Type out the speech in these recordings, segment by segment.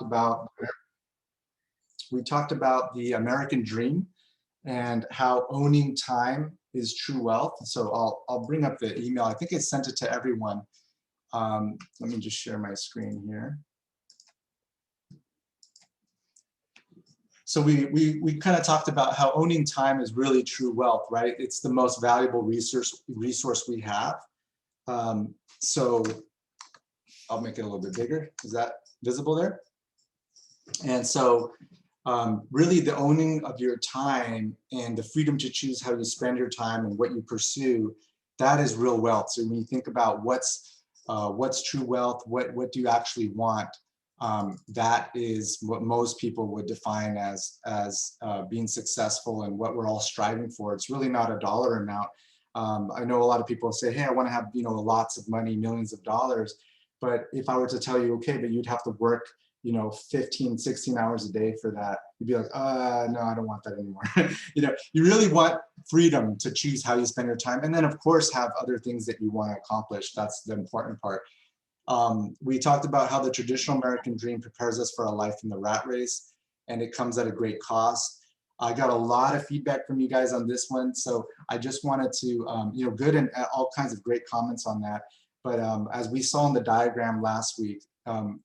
about we talked about the American dream and how owning time is true wealth. So I'll bring up the email. I think I sent it to everyone. Let me just share my screen here. So we kind of talked about how owning time is really true wealth, right? It's the most valuable resource we have. So I'll make it a little bit bigger. Is that visible there? And so really the owning of your time and the freedom to choose how you spend your time and what you pursue, that is real wealth. So when you think about what's true wealth, what do you actually want, that is what most people would define as being successful and what we're all striving for. It's really not a dollar amount. I know a lot of people say, hey, I want to have lots of money, millions of dollars. But if I were to tell you, okay, but you'd have to work 15, 16 hours a day for that, you'd be like, no, I don't want that anymore. You really want freedom to choose how you spend your time. And then of course have other things that you want to accomplish. That's the important part. We talked about how the traditional American dream prepares us for a life in the rat race, and it comes at a great cost. I got a lot of feedback from you guys on this one. So I just wanted to, good and all kinds of great comments on that. But as we saw in the diagram last week,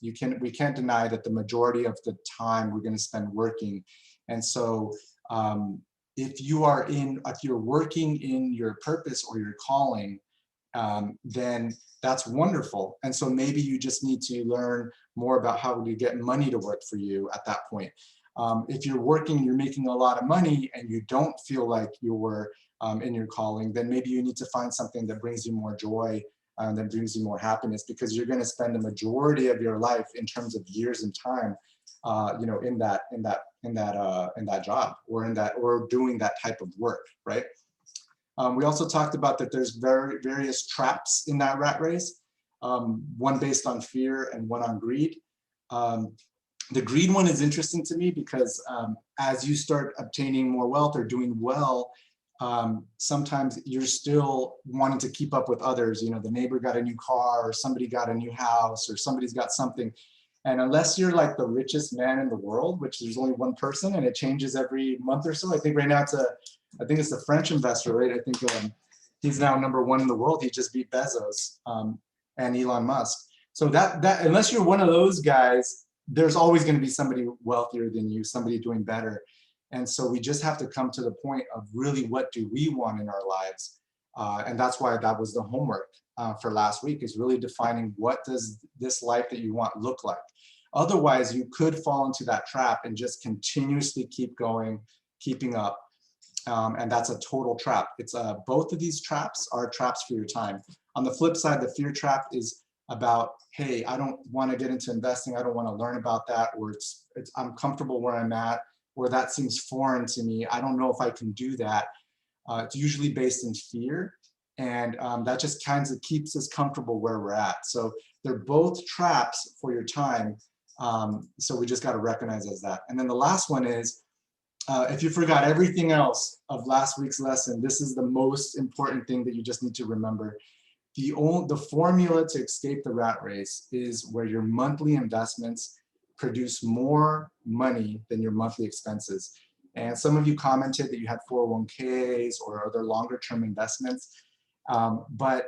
we can't deny that the majority of the time we're going to spend working. And so if you're working in your purpose or your calling, then that's wonderful. And so maybe you just need to learn more about how to get money to work for you at that point. If you're working, you're making a lot of money and you don't feel like you're in your calling, then maybe you need to find something that brings you more joy, that brings you more happiness, because you're going to spend the majority of your life in terms of years and time, in that job or doing that type of work, right? We also talked about that there's various traps in that rat race, one based on fear and one on greed. The greed one is interesting to me because as you start obtaining more wealth or doing well, sometimes you're still wanting to keep up with others. The neighbor got a new car, or somebody got a new house, or somebody's got something. And unless you're like the richest man in the world, which there's only one person and it changes every month or so. I think right now I think it's the French investor, right? I think he's now #1 in the world. He just beat Bezos and Elon Musk. So that unless you're one of those guys, there's always going to be somebody wealthier than you, somebody doing better. And so we just have to come to the point of really what do we want in our lives? And that's why that was the homework for last week, is really defining what does this life that you want look like? Otherwise, you could fall into that trap and just continuously keep going, keeping up. And that's a total trap. It's both of these traps are traps for your time. On the flip side, the fear trap is about, hey, I don't want to get into investing. I don't want to learn about that, or I'm comfortable where I'm at, or that seems foreign to me. I don't know if I can do that. It's usually based in fear, and that just kind of keeps us comfortable where we're at. So they're both traps for your time. So we just got to recognize as that. And then the last one is, if you forgot everything else of last week's lesson, this is the most important thing that you just need to remember. The formula to escape the rat race is where your monthly investments produce more money than your monthly expenses. And some of you commented that you had 401ks or other longer term investments, but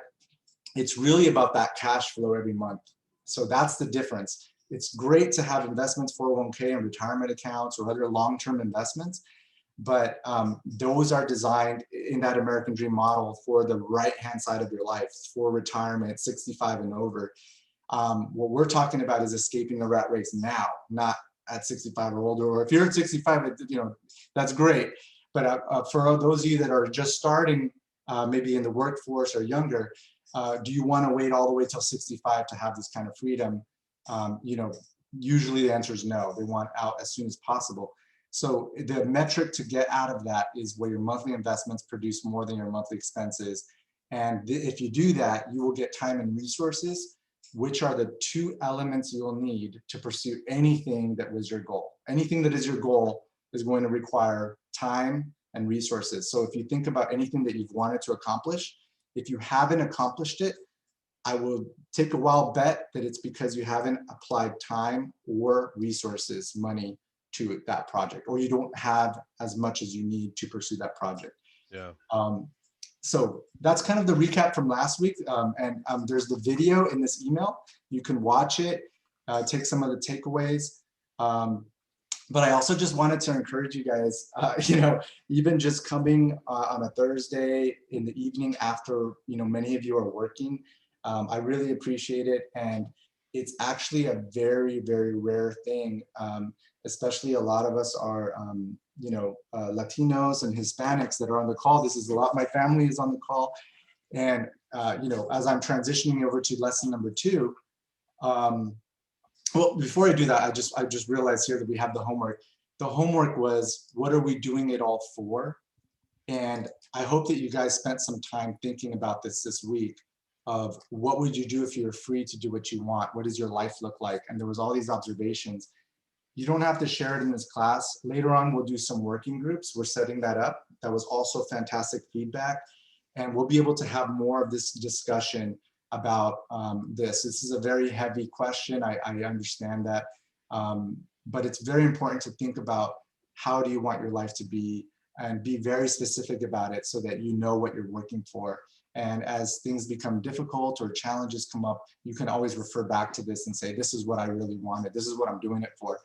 it's really about that cash flow every month. So that's the difference. It's great to have investments, 401k and retirement accounts or other long-term investments, but those are designed in that American dream model for the right-hand side of your life, for retirement, 65 and over. What we're talking about is escaping the rat race now, not at 65 or older. Or if you're at 65, that's great. But for those of you that are just starting, maybe in the workforce or younger, do you want to wait all the way till 65 to have this kind of freedom? Usually the answer is no. They want out as soon as possible. So the metric to get out of that is where your monthly investments produce more than your monthly expenses. And if you do that, you will get time and resources, which are the two elements you'll need to pursue anything that was your goal. Anything that is your goal is going to require time and resources. So if you think about anything that you've wanted to accomplish, if you haven't accomplished it, I will take a wild bet that it's because you haven't applied time or resources, money to that project, or you don't have as much as you need to pursue that project. Yeah. So that's kind of the recap from last week. There's the video in this email. You can watch it, take some of the takeaways. But I also just wanted to encourage you guys, even just coming on a Thursday in the evening after, many of you are working, I really appreciate it. And it's actually a very, very rare thing. Especially a lot of us are, Latinos and Hispanics that are on the call. This is a lot, my family is on the call. And, as I'm transitioning over to lesson number 2, well, before I do that, I just realized here that we have the homework. The homework was, what are we doing it all for? And I hope that you guys spent some time thinking about this week of what would you do if you were free to do what you want? What does your life look like? And there was all these observations. You don't have to share it in this class. Later on, we'll do some working groups. We're setting that up. That was also fantastic feedback. And we'll be able to have more of this discussion about this. This is a very heavy question. I understand that. But it's very important to think about how do you want your life to be and be very specific about it so that you know what you're working for. And as things become difficult or challenges come up, you can always refer back to this and say, this is what I really wanted. This is what I'm doing it for.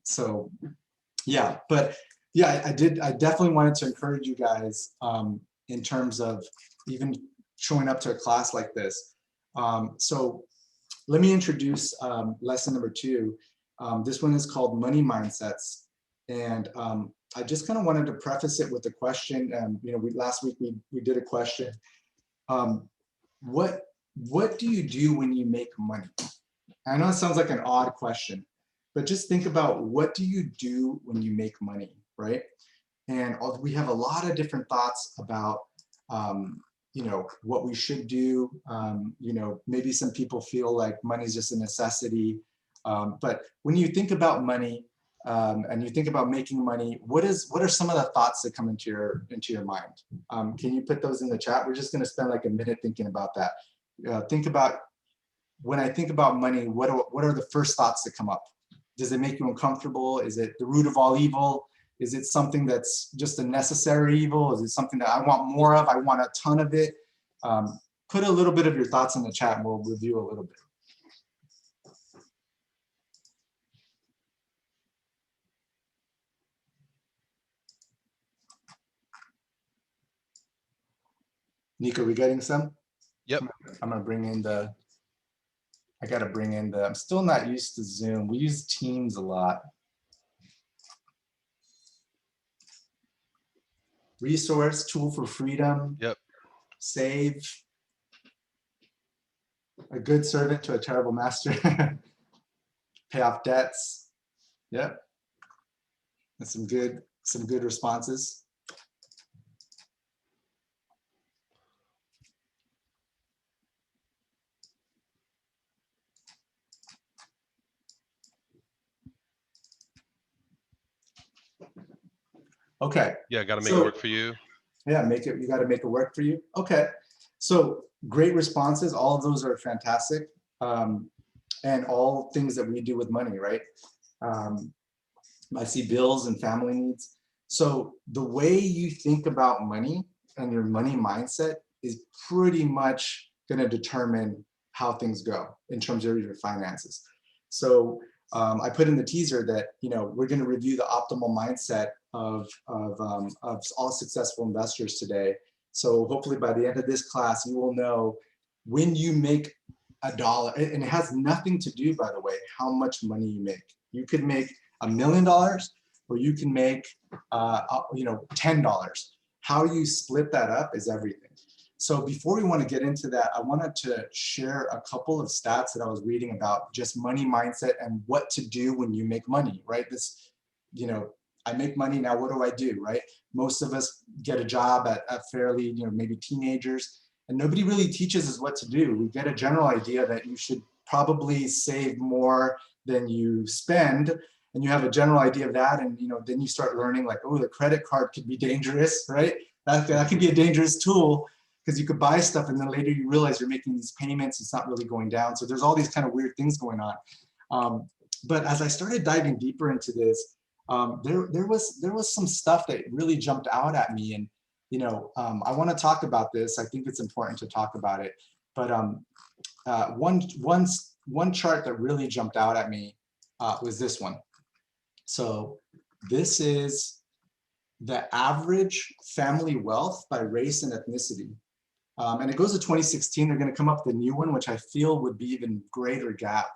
So yeah, but yeah, I definitely wanted to encourage you guys in terms of even showing up to a class like this. So let me introduce lesson number 2. This one is called Money Mindsets. And I just kind of wanted to preface it with a question. Last week we did a question. What do you do when you make money? I know it sounds like an odd question, but just think about, what do you do when you make money, right? And we have a lot of different thoughts about what we should do. Maybe some people feel like money is just a necessity. But when you think about money and you think about making money, what are some of the thoughts that come into your mind? Can you put those in the chat? We're just going to spend like a minute thinking about that. Think about, when I think about money, what are the first thoughts that come up? Does it make you uncomfortable? Is it the root of all evil? Is it something that's just a necessary evil? Is it something that I want more of? I want a ton of it. Put a little bit of your thoughts in the chat and we'll review a little bit. Nico, we getting some? Yep. I'm gonna bring in I'm still not used to Zoom. We use Teams a lot. Resource, tool for freedom. Yep. Save. A good servant to a terrible master. Pay off debts. Yep. And some good responses. Okay. Yeah, got to make it work for you. Yeah, you got to make it work for you. Okay. So great responses. All of those are fantastic. And all things that we do with money, right? I see bills and family needs. So the way you think about money and your money mindset is pretty much going to determine how things go in terms of your finances. So I put in the teaser that we're going to review the optimal mindset of all successful investors today. So hopefully by the end of this class, you will know when you make $1, and it has nothing to do, by the way, how much money you make. You could make $1 million, or you can make $10. How you split that up is everything. So before we want to get into that, I wanted to share a couple of stats that I was reading about just money mindset and what to do when you make money, right? This, I make money, now what do I do, right? Most of us get a job at fairly, maybe teenagers, and nobody really teaches us what to do. We get a general idea that you should probably save more than you spend, and you have a general idea of that, and then you start learning like, oh, the credit card could be dangerous, right? That could be a dangerous tool. because you could buy stuff and then later you realize you're making these payments, it's not really going down. So there's all these kind of weird things going on. But as I started diving deeper into this, there was some stuff that really jumped out at me. And, I want to talk about this. I think it's important to talk about it. But one chart that really jumped out at me was this one. So this is the average family wealth by race and ethnicity. And it goes to 2016. They're going to come up with a new one, which I feel would be even greater gap.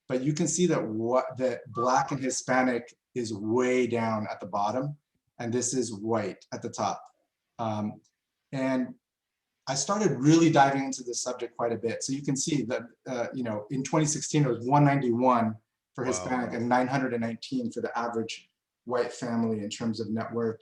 But you can see that Black and Hispanic is way down at the bottom, and this is white at the top. And I started really diving into this subject quite a bit. So you can see that, in 2016, it was 191 for Hispanic and 919 for the average white family in terms of net worth.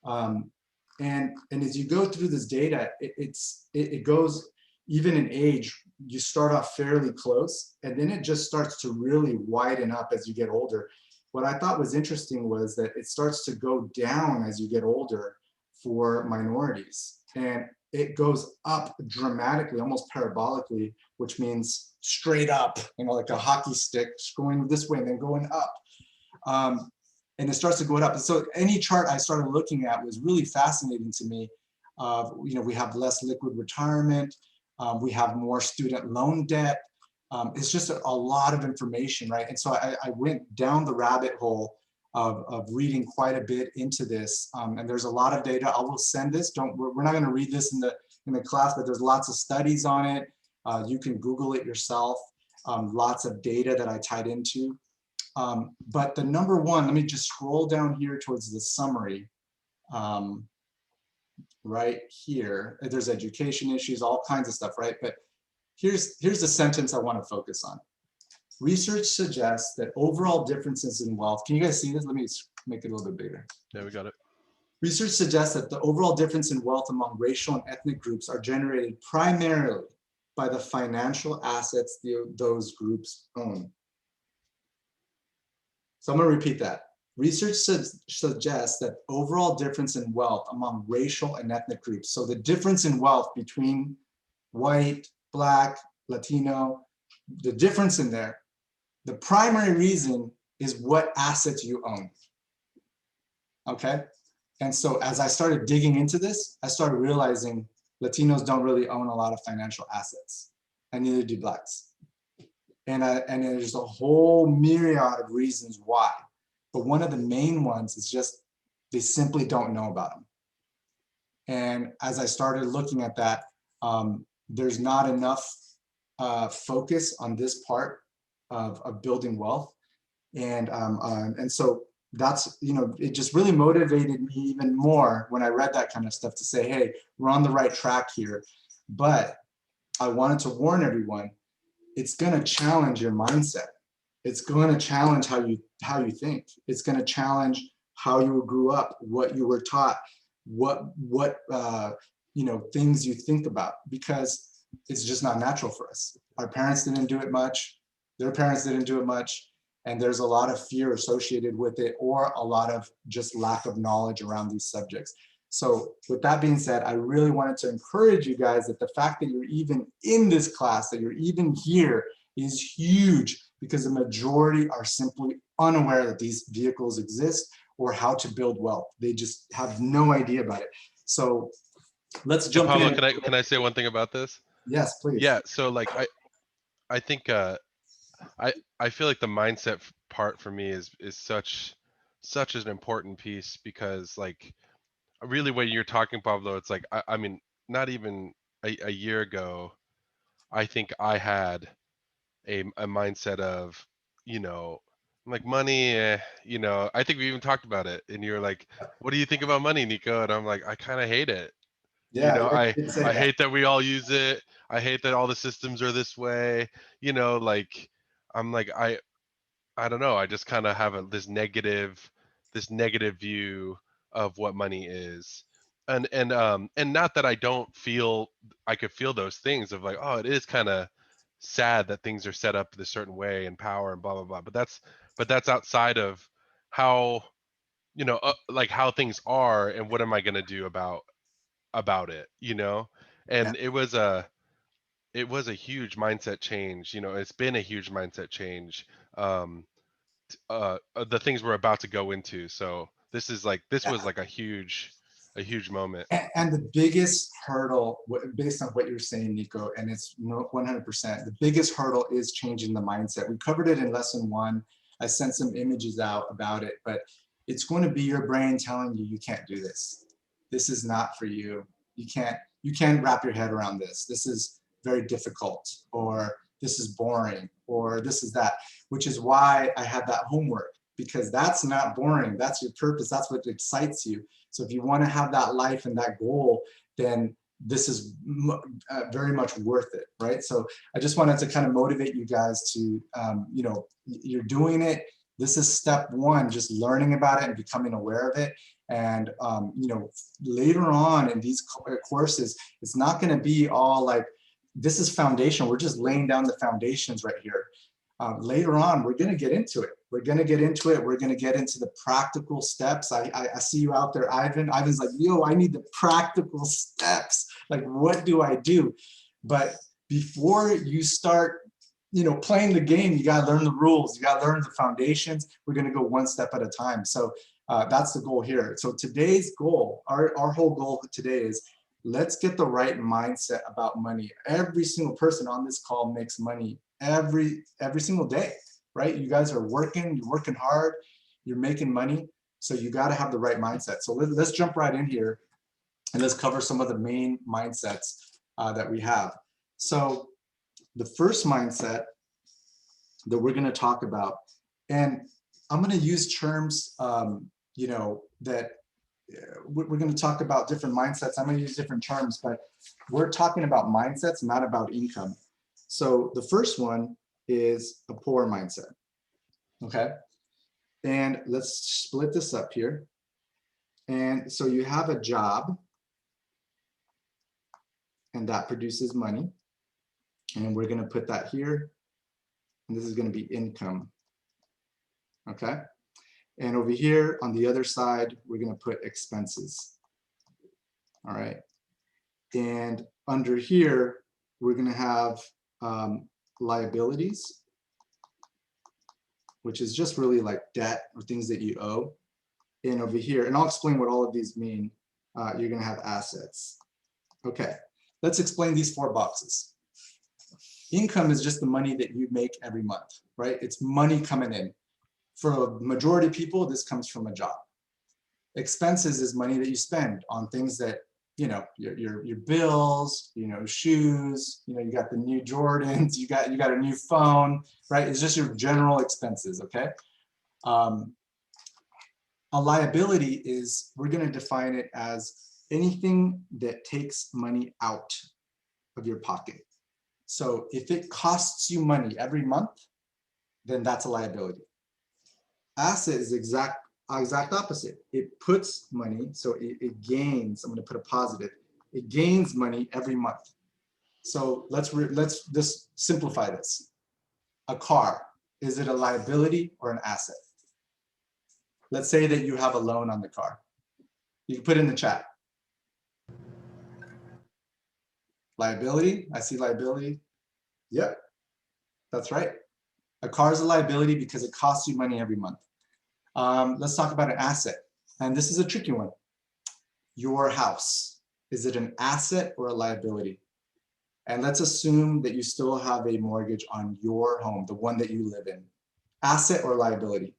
And as you go through this data, it goes, even in age, you start off fairly close, and then it just starts to really widen up as you get older. What I thought was interesting was that it starts to go down as you get older for minorities. And it goes up dramatically, almost parabolically, which means straight up, like a hockey stick, going this way and then going up. And it starts to go up. So any chart I started looking at was really fascinating to me. We have less liquid retirement. We have more student loan debt. It's just a lot of information, right? And so I went down the rabbit hole of reading quite a bit into this. And there's a lot of data. I will send this. We're not going to read this in the class, but there's lots of studies on it. You can Google it yourself. Lots of data that I tied into. But the number one, let me just scroll down here towards the summary. Right here, there's education issues, all kinds of stuff, right? But here's the sentence I want to focus on. Research suggests that overall differences in wealth, can you guys see this? Let me make it a little bit bigger. Yeah, we got it. Research suggests that the overall difference in wealth among racial and ethnic groups are generated primarily by the financial assets those groups own. So I'm going to repeat that. Research suggests that overall difference in wealth among racial and ethnic groups, so the difference in wealth between white, Black, Latino, the difference in there, the primary reason is what assets you own. Okay? And so as I started digging into this, I started realizing Latinos don't really own a lot of financial assets, and neither do Blacks. And there's a whole myriad of reasons why. But one of the main ones is just they simply don't know about them. And as I started looking at that, there's not enough focus on this part of building wealth. And so that's, it just really motivated me even more when I read that kind of stuff to say, hey, we're on the right track here. But I wanted to warn everyone, it's going to challenge your mindset. It's going to challenge how you think. It's going to challenge how you grew up, what you were taught, what things you think about, because it's just not natural for us. Our parents didn't do it much. Their parents didn't do it much. And there's a lot of fear associated with it, or a lot of just lack of knowledge around these subjects. So with that being said, I really wanted to encourage you guys that the fact that you're even in this class, that you're even here, is huge, because the majority are simply unaware that these vehicles exist or how to build wealth. They just have no idea about it. So let's jump Pablo, in. can I say one thing about this? Yes, please. Yeah, so like I think I feel like the mindset part for me is such an important piece, because like really when you're talking, Pablo, it's like I mean, not even a year ago, I think I had a mindset of, like money, I think we even talked about it, and you're like, what do you think about money, Nico? And I'm like, I kind of hate it. Yeah, I did say that. hate that we all use it. I hate that all the systems are this way. Like I'm like I don't know. I just kind of have this negative view of what money is. And not that I don't feel, I could feel those things of like, oh, it is kind of sad that things are set up this certain way and power and blah blah blah. But that's outside of how, like how things are and what am I going to do about it, And it was a huge mindset change. You know, it's been a huge mindset change. Um, the things we're about to go into. So this Yeah. was like a huge moment. And the biggest hurdle, based on what you're saying, Nico, and it's 100%, the biggest hurdle is changing the mindset. We covered it in lesson 1. I sent some images out about it, but it's going to be your brain telling you, you can't do this. This is not for you. You can't wrap your head around this. This is very difficult, or this is boring, or this is that, which is why I had that homework, because that's not boring. That's your purpose. That's what excites you. So if you want to have that life and that goal, then this is very much worth it, right? So I just wanted to kind of motivate you guys to, you know, you're doing it. This is step 1, just learning about it and becoming aware of it. And, you know, later on in these courses, it's not going to be all like, this is foundation. We're just laying down the foundations right here. Later on, we're going to get into it. We're going to get into it. We're going to get into the practical steps. I see you out there, Ivan. Ivan's like, yo, I need the practical steps. Like, what do I do? But before you start, you know, playing the game, you got to learn the rules. You got to learn the foundations. We're going to go one step at a time. So that's the goal here. So today's goal, our whole goal today is, let's get the right mindset about money. Every single person on this call makes money every single day, right? You guys are working, you're working hard, you're making money. So you got to have the right mindset. So let's jump right in here and let's cover some of the main mindsets that we have. So the first mindset that we're going to talk about, and I'm going to use terms, you know, that we're going to talk about different mindsets. I'm going to use different terms, but we're talking about mindsets, not about income. So the first one is a poor mindset. Okay. And let's split this up here. And so you have a job and that produces money. And we're going to put that here. And this is going to be income. Okay. And over here on the other side, we're going to put expenses. All right. And under here, we're going to have liabilities, which is just really like debt or things that you owe. And over here, and I'll explain what all of these mean, you're going to have assets. Okay, let's explain these 4 boxes. Income is just the money that you make every month, right? It's money coming in. For a majority of people, this comes from a job. Expenses is money that you spend on things that, you know, your bills, you know, shoes, you know, you got the new Jordans, you got a new phone, right? It's just your general expenses, okay? A liability is, we're going to define it as anything that takes money out of your pocket. So if it costs you money every month, then that's a liability. Asset is exact opposite. It puts money, so it gains. I'm going to put a positive. It gains money every month. So let's just simplify this. A car, is it a liability or an asset? Let's say that you have a loan on the car. You can put in the chat. Liability, I see liability. Yep, that's right. A car is a liability because it costs you money every month. Let's talk about an asset. And this is a tricky one. Your house, is it an asset or a liability? And let's assume that you still have a mortgage on your home, the one that you live in. Asset or liability?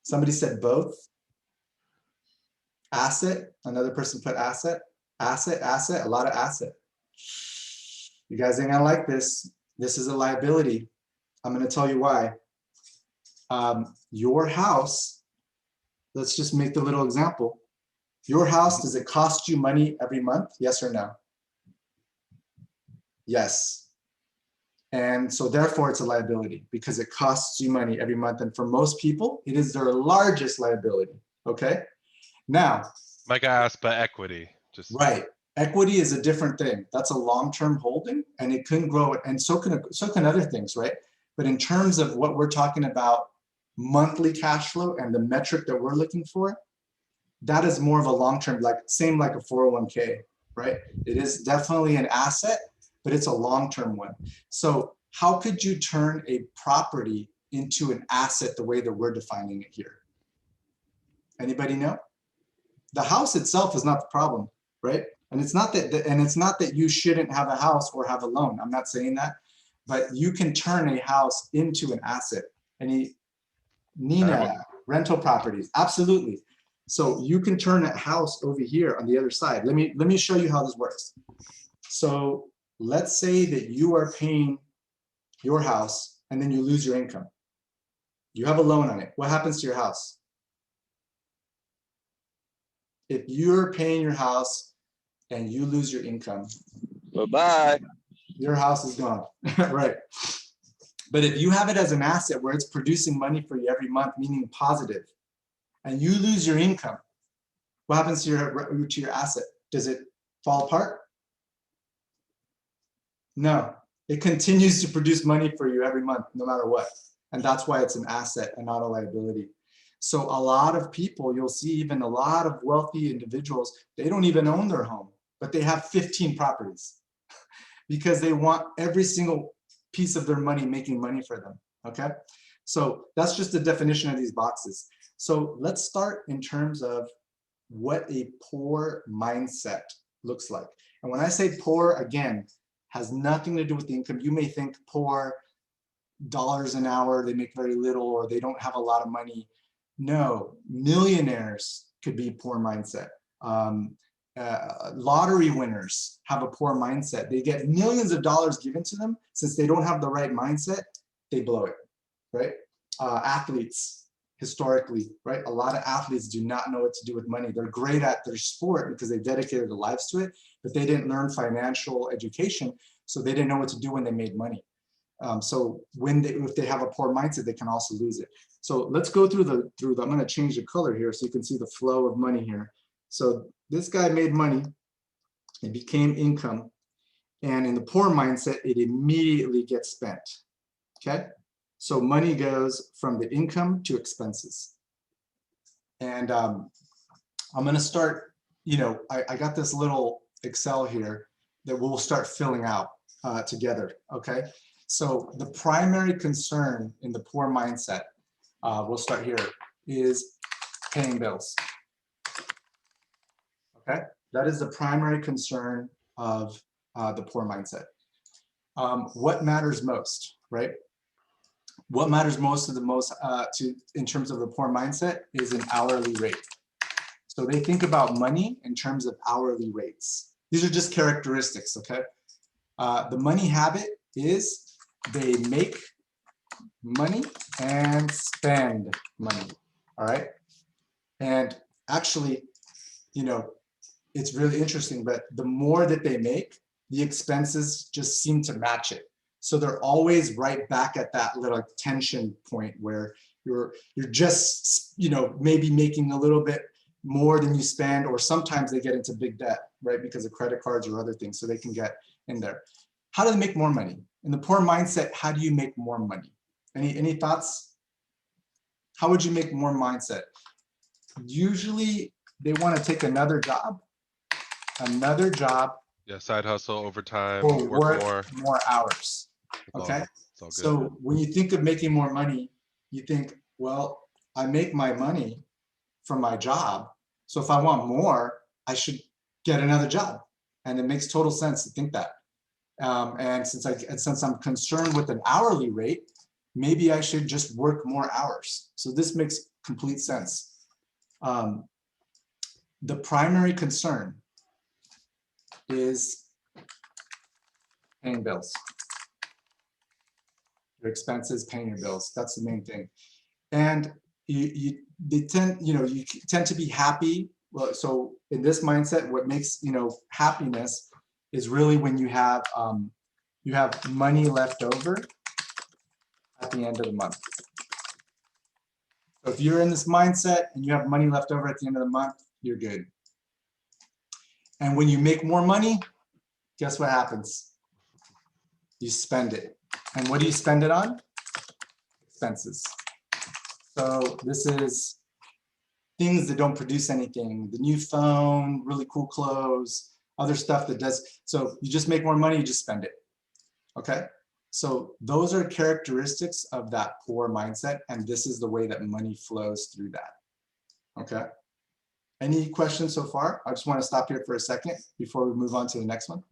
Somebody said both. Asset, another person put asset. Asset, a lot of asset. You guys ain't gonna like this. This is a liability. I'm gonna tell you why. Your house, let's just make the little example. Your house, does it cost you money every month? Yes or no? Yes. And so therefore it's a liability because it costs you money every month. And for most people, it is their largest liability, okay? Now. Like I asked, but equity, just. Right. Equity is a different thing. That's a long-term holding and it can grow, and so can other things, right? But in terms of what we're talking about, monthly cash flow and the metric that we're looking for, that is more of a long-term, like same like a 401k, right? It is definitely an asset, but it's a long-term one. So how could you turn a property into an asset the way that we're defining it here? Anybody know? The house itself is not the problem, right? And it's not that you shouldn't have a house or have a loan. I'm not saying that, but you can turn a house into an asset. Nina, rental properties, absolutely. So you can turn a house over here on the other side. Let me show you how this works. So let's say that you are paying your house and then you lose your income. You have a loan on it. What happens to your house? If you're paying your house and you lose your income, Bye-bye. your house is gone, right? But if you have it as an asset where it's producing money for you every month, meaning positive, and you lose your income, what happens to your asset? Does it fall apart? No, it continues to produce money for you every month, no matter what. And that's why it's an asset and not a liability. So a lot of people, you'll see even a lot of wealthy individuals, they don't even own their home, but they have 15 properties because they want every single piece of their money making money for them, okay? So that's just the definition of these boxes. So let's start in terms of what a poor mindset looks like. And when I say poor, again, has nothing to do with the income. You may think poor, dollars an hour, they make very little, or they don't have a lot of money. No, millionaires could be poor mindset. Lottery winners have a poor mindset. They get millions of dollars given to them. Since they don't have the right mindset, they blow it, right? Athletes, historically, right? A lot of athletes do not know what to do with money. They're great at their sport because they dedicated their lives to it, but they didn't learn financial education, so they didn't know what to do when they made money. So if they have a poor mindset, they can also lose it. So let's go through the, I'm going to change the color here so you can see the flow of money here. So this guy made money, it became income, and in the poor mindset, it immediately gets spent, okay? So money goes from the income to expenses. And I'm going to start, I got this little Excel here that we'll start filling out together, okay? So the primary concern in the poor mindset, we'll start here, is paying bills. Okay, that is the primary concern of the poor mindset. What matters most, right? What matters most in terms of the poor mindset is an hourly rate. So they think about money in terms of hourly rates. These are just characteristics, okay? The money habit is they make money and spend money, all right? And actually, it's really interesting, but the more that they make, the expenses just seem to match it. So they're always right back at that little tension point where you're just, maybe making a little bit more than you spend, or sometimes they get into big debt, right? Because of credit cards or other things, so they can get in there. How do they make more money? In the poor mindset, how do you make more money? Any thoughts? How would you make more mindset? Usually they want to take another job, Yeah, side hustle, overtime, or work more. hours. Okay, It's all good. so when you think of making more money, you think, well, I make my money from my job, so if I want more, I should get another job, and it makes total sense to think that. And since I'm concerned with an hourly rate, maybe I should just work more hours. So this makes complete sense. The primary concern is paying bills. Your expenses, paying your bills. That's the main thing. And you tend to be happy. Well, so in this mindset, what makes happiness is really when you have money left over at the end of the month. So if you're in this mindset and you have money left over at the end of the month, you're good. And when you make more money, guess what happens? You spend it. And what do you spend it on? Expenses. So this is things that don't produce anything, the new phone, really cool clothes, other stuff that does. So you just make more money, you just spend it. Okay. So those are characteristics of that poor mindset. And this is the way that money flows through that. Okay. Any questions so far? I just want to stop here for a second before we move on to the next one.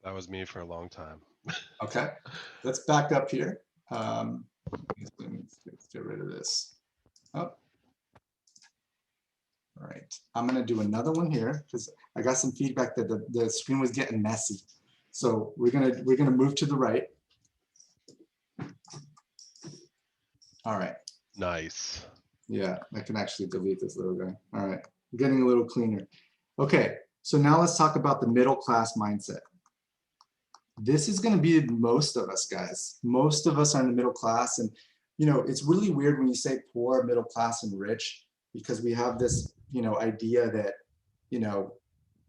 That was me for a long time. Okay, let's back up here. Let's get rid of this. Oh. All right, I'm gonna do another one here because I got some feedback that the screen was getting messy. So we're gonna move to the right. All right. Nice. Yeah, I can actually delete this little guy. All right, getting a little cleaner. Okay, so now let's talk about the middle class mindset. This is going to be most of us, guys. Most of us are in the middle class, and you know it's really weird when you say poor, middle class, and rich, because we have this idea that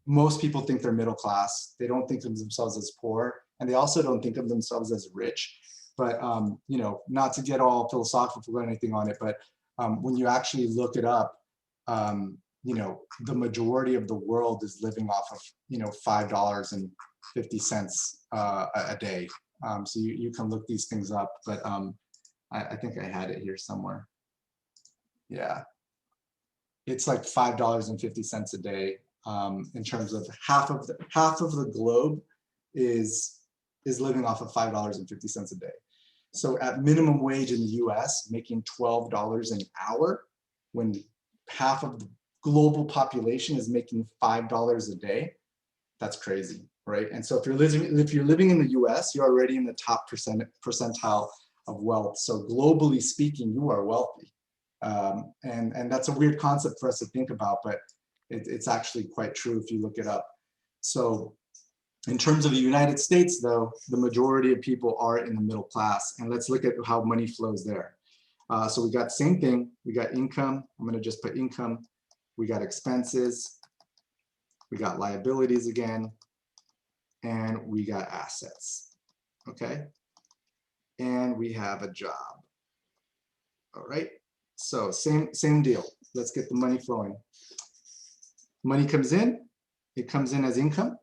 most people think they're middle class. They don't think of themselves as poor, and they also don't think of themselves as rich. But not to get all philosophical or anything on it, but when you actually look it up, the majority of the world is living off of $5.50 a day. So you can look these things up, but I think I had it here somewhere. Yeah, it's like $5.50 a day. In terms of half of the globe is living off of $5.50 a day. So at minimum wage in the US, making $12 an hour, when half of the global population is making $5 a day, that's crazy, right? And so if you're living in the US, you're already in the top percentile of wealth. So globally speaking, you are wealthy. And that's a weird concept for us to think about, but it's actually quite true if you look it up. So in terms of the United States, though, the majority of people are in the middle class. And let's look at how money flows there. So we got the same thing. We got income. I'm going to just put income. We got expenses. We got liabilities again. And we got assets. Okay. And we have a job. All right. So same deal. Let's get the money flowing. Money comes in. It comes in as income.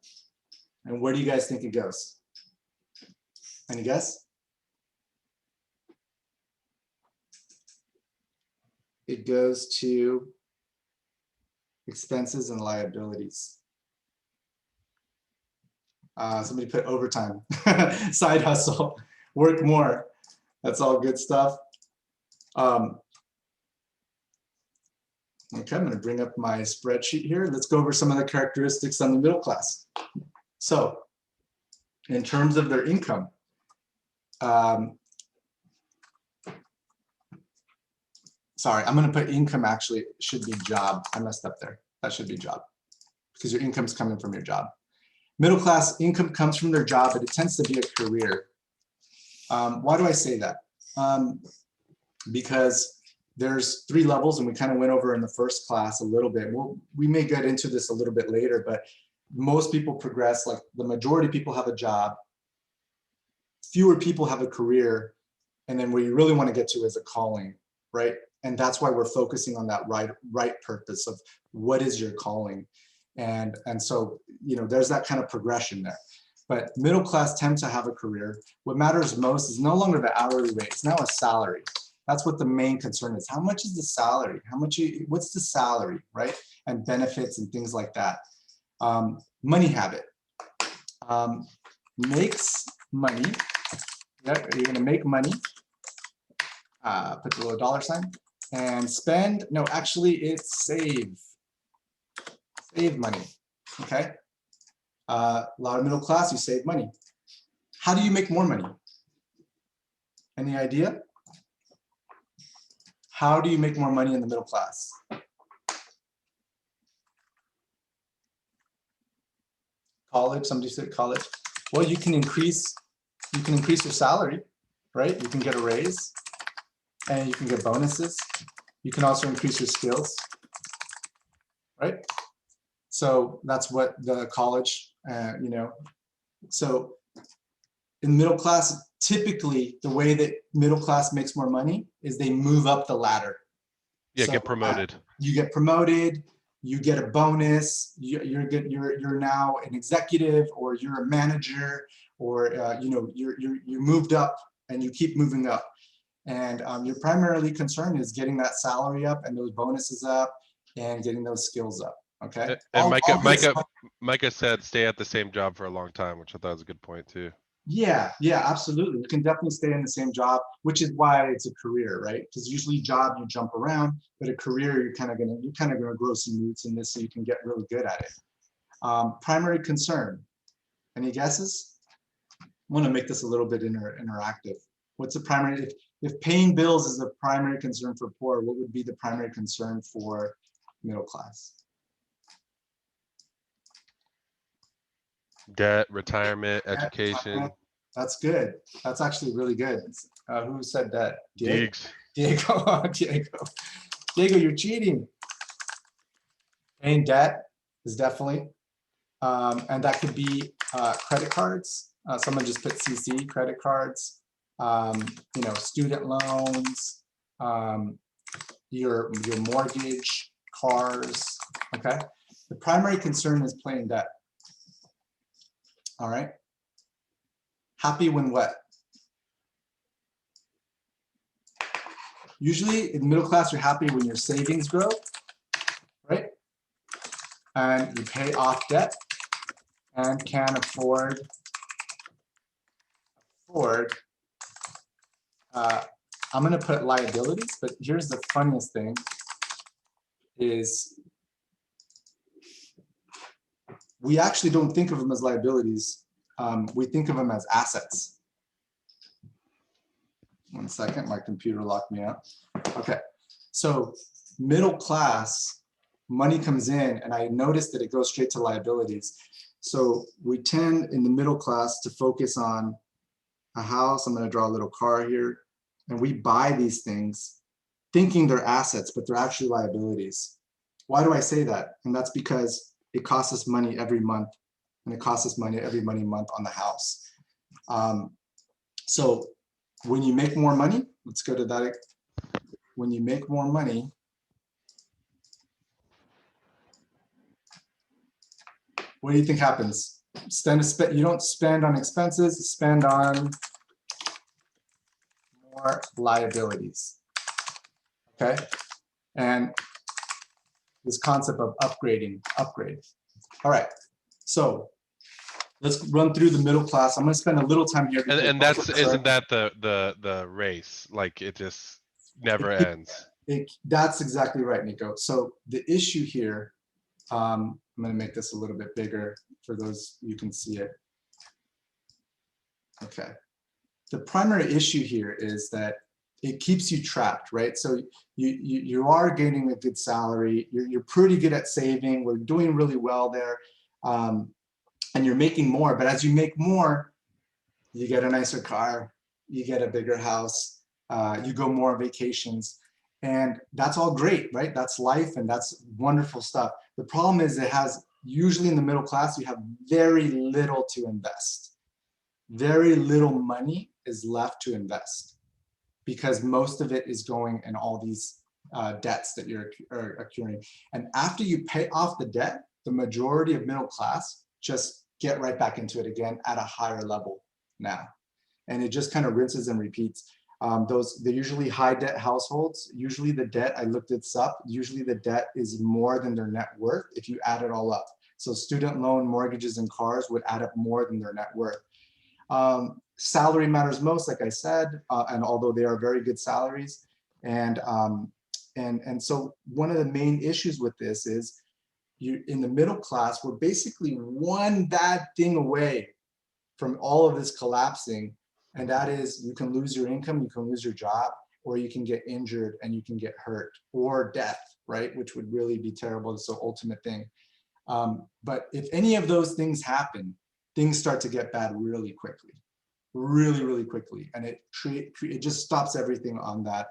And where do you guys think it goes? Any guess? It goes to expenses and liabilities. Somebody put overtime, side hustle, work more. That's all good stuff. Okay, I'm going to bring up my spreadsheet here. Let's go over some of the characteristics on the middle class. So, in terms of their income, sorry, I'm going to put income. Actually, it should be job. I messed up there. That should be job because your income's coming from your job. Middle class income comes from their job, but it tends to be a career. Why do I say that? Because there's 3 levels, and we kind of went over in the first class a little bit. We may get into this a little bit later, but most people progress, like the majority of people have a job, fewer people have a career, and then where you really want to get to is a calling, right? And that's why we're focusing on that right purpose of what is your calling. And so, there's that kind of progression there. But middle class tend to have a career. What matters most is no longer the hourly rate, it's now a salary. That's what the main concern is. How much is the salary? What's the salary, right? And benefits and things like that. Money habit. Makes money. Yep, you're gonna make money. Put the little dollar sign. And spend, no, actually it's save. Save money, okay? A lot of middle class, you save money. How do you make more money? Any idea? How do you make more money in the middle class? College, somebody said college. Well, you can increase your salary, right? You can get a raise and you can get bonuses. You can also increase your skills, right? So that's what the college, so in middle class, typically the way that middle class makes more money is they move up the ladder. Yeah, So, get promoted. you get promoted, you get a bonus, you're now an executive, or you're a manager, or you moved up and you keep moving up. And your primarily concern is getting that salary up and those bonuses up and getting those skills up. Okay. And All good Micah said stay at the same job for a long time, which I thought was a good point too. Yeah, absolutely. You can definitely stay in the same job, which is why it's a career, right? Because usually job you jump around, but a career you're kind of gonna grow some roots in this so you can get really good at it. Primary concern. Any guesses? I want to make this a little bit interactive. What's the primary? If paying bills is a primary concern for poor, what would be the primary concern for middle class? Debt, retirement, Debt, education. retirement. That's good. That's actually really good. Who said that? Diego. Diego, you're cheating. Paying debt is definitely, and that could be credit cards. Someone just put CC, credit cards, student loans, your mortgage, cars, okay? The primary concern is paying debt. All right. Happy when what? Usually in middle class, you're happy when your savings grow, right? And you pay off debt and can afford I'm going to put liabilities, but here's the funniest thing is we actually don't think of them as liabilities. We think of them as assets. 1 second, my computer locked me out. Okay, so middle class, money comes in, and I noticed that it goes straight to liabilities. So we tend in the middle class to focus on a house. I'm going to draw a little car here, and we buy these things thinking they're assets, but they're actually liabilities. Why do I say that? And that's because it costs us money every month, and it costs us money every month on the house. So when you make more money, let's go to that. When you make more money, what do you think happens? You don't spend on expenses, spend on more liabilities. Okay, and this concept of upgrade. All right, so let's run through the middle class. I'm going to spend a little time here. And isn't that the race? Like it just never ends. That's exactly right, Nico. So the issue here, I'm going to make this a little bit bigger for those you can see it. Okay. The primary issue here is that it keeps you trapped, right? So you are gaining a good salary. You're pretty good at saving. We're doing really well there. And you're making more, but as you make more, you get a nicer car, you get a bigger house, you go more on vacations, and that's all great, right? That's life, and that's wonderful stuff. The problem is usually in the middle class, you have very little to invest. Very little money is left to invest because most of it is going in all these debts that you're accruing. And after you pay off the debt, the majority of middle class just get right back into it again at a higher level now. And it just kind of rinses and repeats. They're usually high debt households. Usually the debt, I looked this up, usually the debt is more than their net worth if you add it all up. So student loan, mortgages, and cars would add up more than their net worth. Salary matters most, like I said, and although they are very good salaries. And so one of the main issues with this is in the middle class, we're basically one bad thing away from all of this collapsing. And that is you can lose your income, you can lose your job, or you can get injured and you can get hurt, or death, right? Which would really be terrible. It's the ultimate thing. But if any of those things happen, things start to get bad really quickly, really quickly. And it just stops everything on that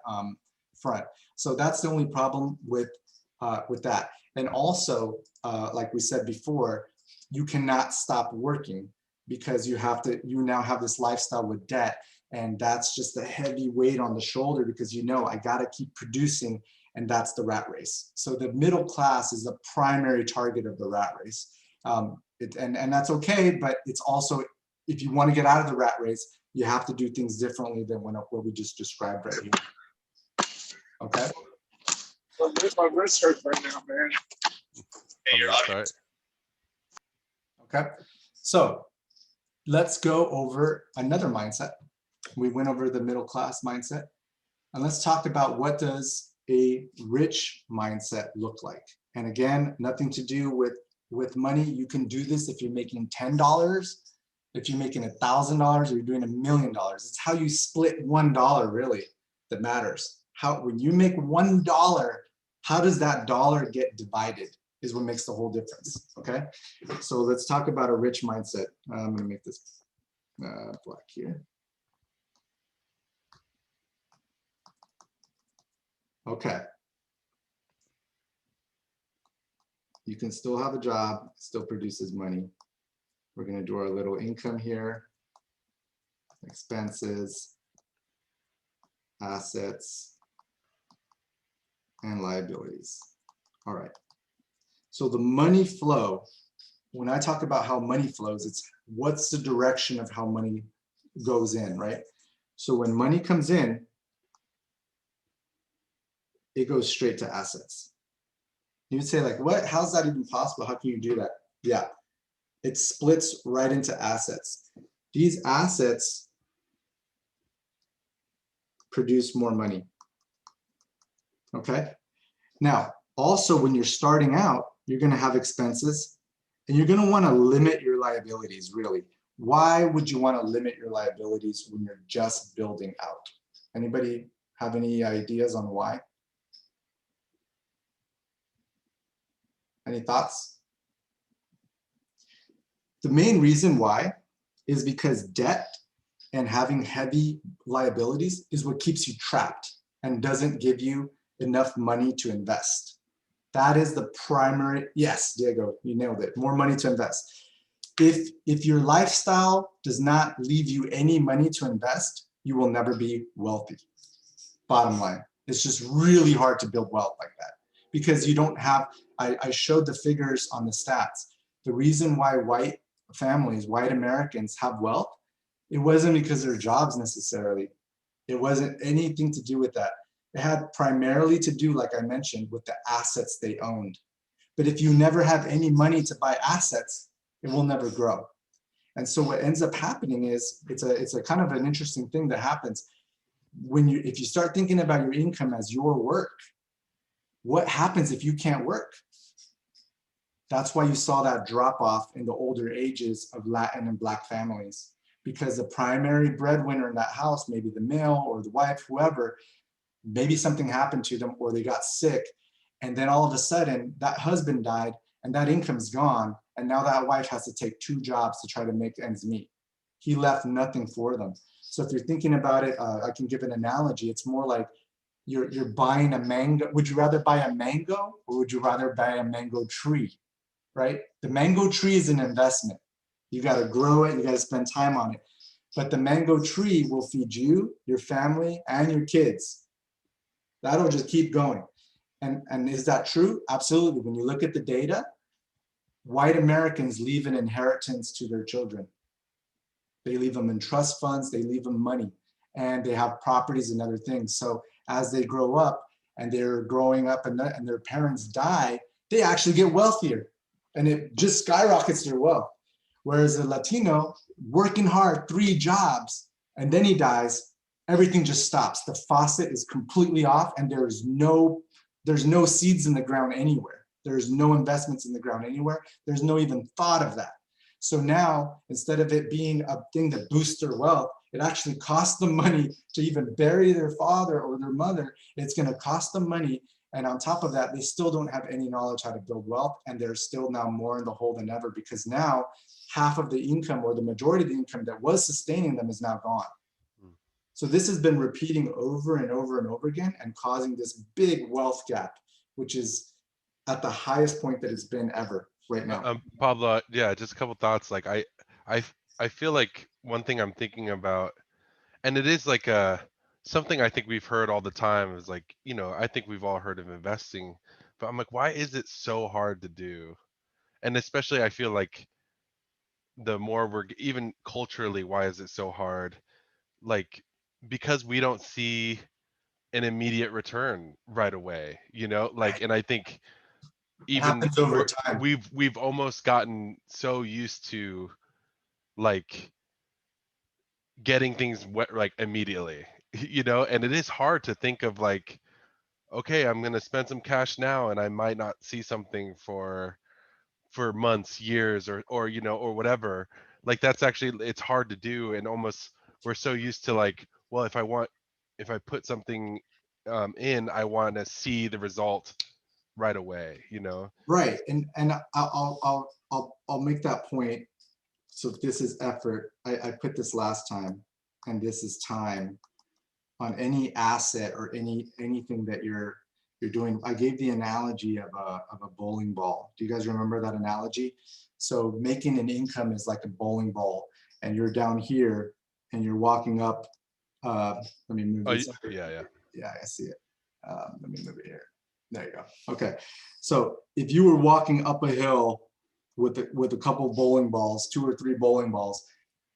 front. So that's the only problem with that. And also, like we said before, you cannot stop working. because you now have this lifestyle with debt. And that's just a heavy weight on the shoulder because I got to keep producing, and that's the rat race. So the middle class is the primary target of the rat race. And that's okay, but it's also, if you want to get out of the rat race, you have to do things differently than what we just described right here. Okay. My wrist hurts right now, man. Start. Okay. So let's go over another mindset. We went over the middle class mindset, and let's talk about what does a rich mindset look like. And again, nothing to do with money. You can do this if you're making $10, if you're making $1,000, or you're doing $1 million. It's how you split $1 really that matters. When you make $1, how does that dollar get divided is what makes the whole difference. Okay, so let's talk about a rich mindset. I'm gonna make this black here. Okay. You can still have a job, still produces money. We're going to do our little income here. Expenses, assets, and liabilities. All right. So the money flow, when I talk about how money flows, it's what's the direction of how money goes in, right? So when money comes in, it goes straight to assets. You'd say like, what? How's that even possible? How can you do that? Yeah, it splits right into assets. These assets produce more money. Okay. Now, also when you're starting out, you're going to have expenses, and you're going to want to limit your liabilities, really. Why would you want to limit your liabilities when you're just building out? Anybody have any ideas on why? Any thoughts? The main reason why is because debt and having heavy liabilities is what keeps you trapped and doesn't give you enough money to invest. That is the primary, yes, Diego, you nailed it, more money to invest. If your lifestyle does not leave you any money to invest, you will never be wealthy. Bottom line, it's just really hard to build wealth like that because you don't have, I showed the figures on the stats. The reason why white families, white Americans have wealth, it wasn't because of their jobs necessarily. It wasn't anything to do with that. It had primarily to do, like I mentioned, with the assets they owned. But if you never have any money to buy assets, it will never grow. And so what ends up happening is, it's a kind of an interesting thing that happens if you start thinking about your income as your work. What happens if you can't work? That's why you saw that drop off in the older ages of Latin and Black families, because the primary breadwinner in that house, maybe the male or the wife, whoever, maybe something happened to them or they got sick. And then all of a sudden that husband died and that income's gone. And now that wife has to take 2 jobs to try to make ends meet. He left nothing for them. So if you're thinking about it, I can give an analogy. It's more like you're buying a mango. Would you rather buy a mango or would you rather buy a mango tree, right? The mango tree is an investment. You got to grow it. You got to spend time on it. But the mango tree will feed you, your family, and your kids. That'll just keep going. And is that true? Absolutely. When you look at the data, white Americans leave an inheritance to their children. They leave them in trust funds, they leave them money, and they have properties and other things. So as they grow up and they're growing up and their parents die, they actually get wealthier, and it just skyrockets their wealth. Whereas a Latino working hard, 3 jobs, and then he dies, everything just stops. The faucet is completely off, and there's no seeds in the ground anywhere. There's no investments in the ground anywhere. There's no even thought of that. So now, instead of it being a thing that boosts their wealth, it actually costs them money to even bury their father or their mother. It's going to cost them money. And on top of that, they still don't have any knowledge how to build wealth. And they're still now more in the hole than ever, because now half of the income, or the majority of the income that was sustaining them, is now gone. So this has been repeating over and over and over again and causing this big wealth gap, which is at the highest point that it's been ever right now. Pablo, yeah, just a couple thoughts. Like I I feel like one thing I'm thinking about, and it is like something I think we've heard all the time is like, I think we've all heard of investing, but I'm like, why is it so hard to do? And especially I feel like the more even culturally, why is it so hard? Like, because we don't see an immediate return right away, like, and I think It even happens over time. we've almost gotten so used to like getting things wet like immediately, and it is hard to think of like, okay, I'm going to spend some cash now and I might not see something for months, years, or whatever. Like that's actually, it's hard to do, and almost we're so used to like, well, if I put something in, I want to see the result right away. Right, and I'll make that point. So this is effort. I put this last time, and this is time on any asset or anything that you're doing. I gave the analogy of a bowling ball. Do you guys remember that analogy? So making an income is like a bowling ball, and you're down here and you're walking up. Let me move Oh, this. yeah. Yeah, I see it. Let me move it here. There you go. Okay. So if you were walking up a hill with a couple bowling balls, 2 or 3 bowling balls,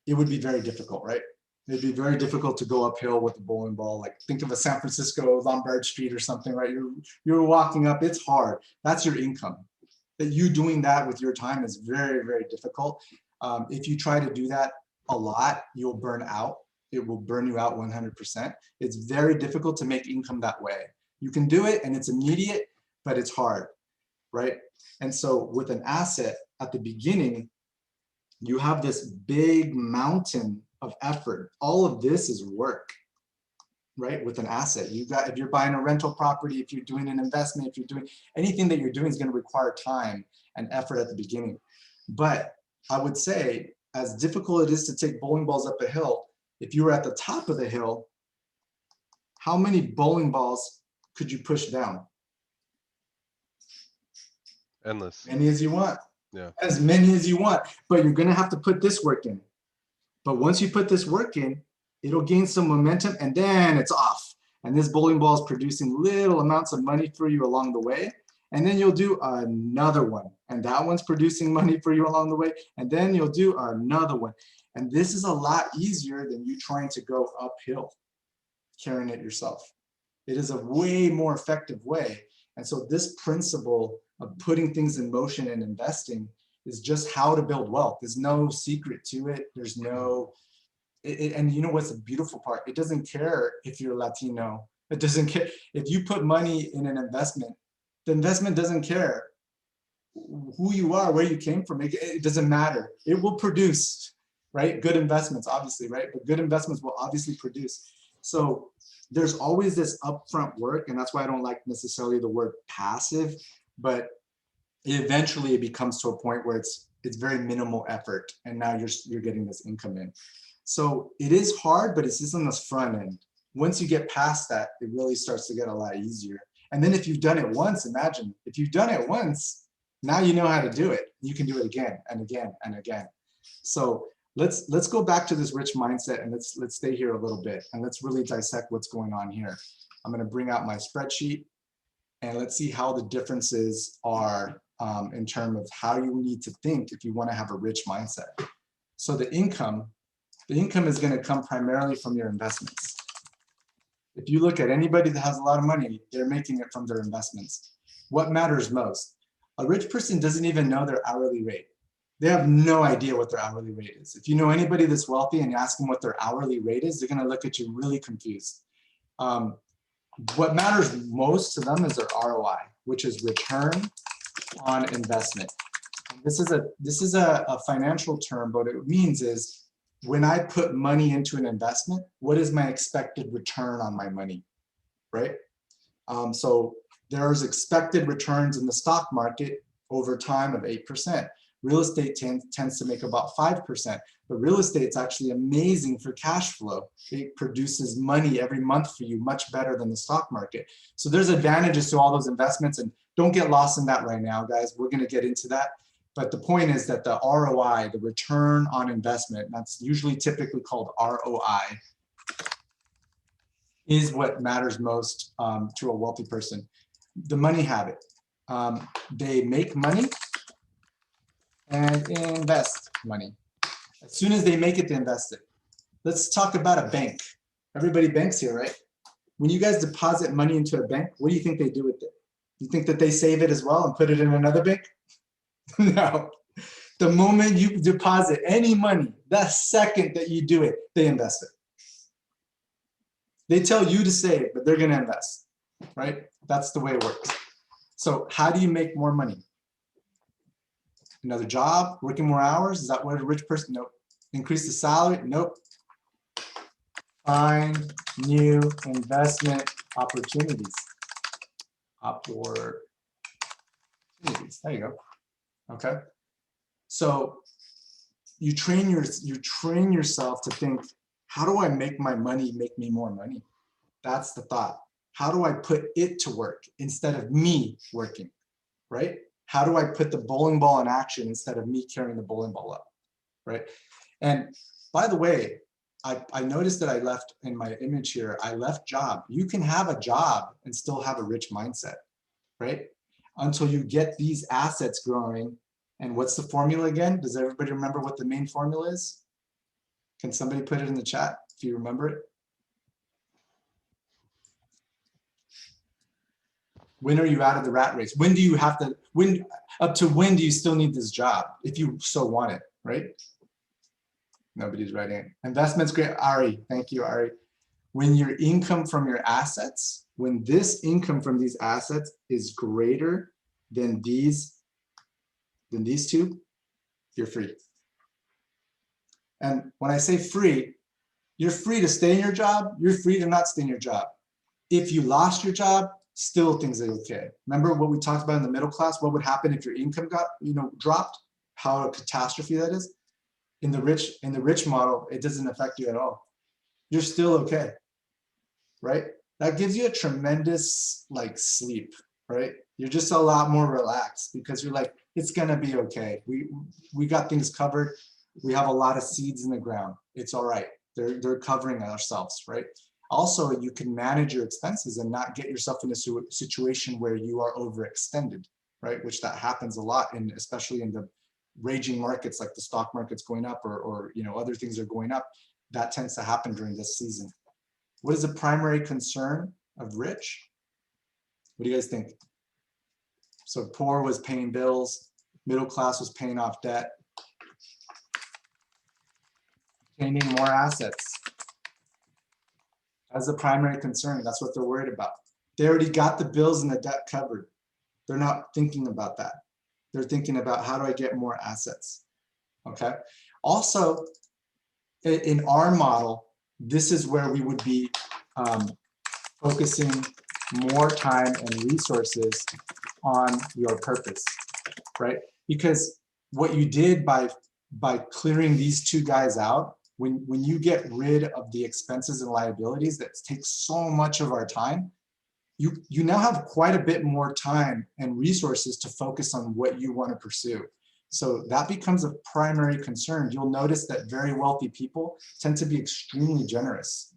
it would be very difficult, right? It'd be very difficult to go uphill with a bowling ball. Like think of a San Francisco Lombard Street or something, right? You're walking up, it's hard. That's your income. That you doing that with your time is very, very difficult. If you try to do that a lot, you'll burn out. It will burn you out 100%. It's very difficult to make income that way. You can do it and it's immediate, but it's hard, right? And so with an asset at the beginning, you have this big mountain of effort. All of this is work, right? With an asset, if you're buying a rental property, if you're doing an investment, if you're doing anything that you're doing is going to require time and effort at the beginning. But I would say, as difficult it is to take bowling balls up a hill, if you were at the top of the hill, how many bowling balls could you push down? Endless. Many as you want. Yeah. As many as you want, but you're going to have to put this work in. But once you put this work in, it'll gain some momentum and then it's off. And this bowling ball is producing little amounts of money for you along the way. And then you'll do another one. And that one's producing money for you along the way. And then you'll do another one. And this is a lot easier than you trying to go uphill, carrying it yourself. It is a way more effective way. And so this principle of putting things in motion and investing is just how to build wealth. There's no secret to it. There's no, and you know what's the beautiful part? It doesn't care if you're Latino. It doesn't care. If you put money in an investment, the investment doesn't care who you are, where you came from. It doesn't matter. It will produce, right? Good investments, obviously, right? But good investments will obviously produce. So there's always this upfront work, and that's why I don't like necessarily the word passive, but eventually it becomes to a point where it's very minimal effort, and now you're getting this income in. So it is hard, but it's just on this front end. Once you get past that, it really starts to get a lot easier. And then if you've done it once, imagine if you've done it once, now you know how to do it. You can do it again and again and again. So let's go back to this rich mindset, and let's stay here a little bit, and let's really dissect what's going on here. I'm going to bring out my spreadsheet, and let's see how the differences are in terms of how you need to think if you want to have a rich mindset. So the income is going to come primarily from your investments. If you look at anybody that has a lot of money, they're making it from their investments. What matters most? A rich person doesn't even know their hourly rate. They have no idea what their hourly rate is. If you know anybody that's wealthy and you ask them what their hourly rate is, they're going to look at you really confused. What matters most to them is their ROI, which is return on investment. This is a financial term, but what it means is when I put money into an investment, what is my expected return on my money, right? So there's expected returns in the stock market over time of 8%. Real estate tends to make about 5%, but real estate's actually amazing for cash flow. It produces money every month for you, much better than the stock market. So there's advantages to all those investments, and don't get lost in that right now, guys. We're gonna get into that. But the point is that the ROI, the return on investment, that's usually typically called ROI, is what matters most to a wealthy person. The money habit. They make money and invest money. As soon as they make it, they invest it. Let's talk about a bank. Everybody banks here, right? When you guys deposit money into a bank, what do you think they do with it? You think that they save it as well and put it in another bank? No. The moment you deposit any money, the second that you do it, they invest it. They tell you to save, but they're going to invest, right? That's the way it works. So how do you make more money? Another job, working more hours? Is that what a rich person? Nope. Increase the salary? Nope. Find new investment opportunities. Opportunities. There you go. Okay. So you train yourself to think, how do I make my money make me more money? That's the thought. How do I put it to work instead of me working, right? How do I put the bowling ball in action instead of me carrying the bowling ball up, right? And by the way, I noticed that I left in my image here, I left job. You can have a job and still have a rich mindset, right? Until you get these assets growing. And what's the formula again? Does everybody remember what the main formula is? Can somebody put it in the chat if you remember it? When are you out of the rat race? When do you have to, up to when do you still need this job if you so want it, right? Nobody's writing. Investments, great. Ari, thank you, Ari. When your income from your assets, when this income from these assets is greater than these two, you're free. And when I say free, you're free to stay in your job, you're free to not stay in your job. If you lost your job, still things are okay. Remember what we talked about in the middle class? What would happen if your income got, dropped? How a catastrophe that is? In the rich model, it doesn't affect you at all. You're still okay, right? That gives you a tremendous sleep, right? You're just a lot more relaxed because you're like, it's gonna be okay. We got things covered. We have a lot of seeds in the ground. It's all right. They're covering ourselves, right? Also, you can manage your expenses and not get yourself in a situation where you are overextended, right? Which that happens a lot, especially in the raging markets like the stock market's going up or other things are going up. That tends to happen during this season. What is the primary concern of rich? What do you guys think? So poor was paying bills, middle class was paying off debt, obtaining more assets. That's the primary concern. That's what they're worried about. They already got the bills and the debt covered. They're not thinking about that. They're thinking about, how do I get more assets? Okay. Also, in our model, this is where we would be focusing more time and resources on your purpose, right? Because what you did by clearing these two guys out, when you get rid of the expenses and liabilities that take so much of our time, you now have quite a bit more time and resources to focus on what you want to pursue. So that becomes a primary concern. You'll notice that very wealthy people tend to be extremely generous.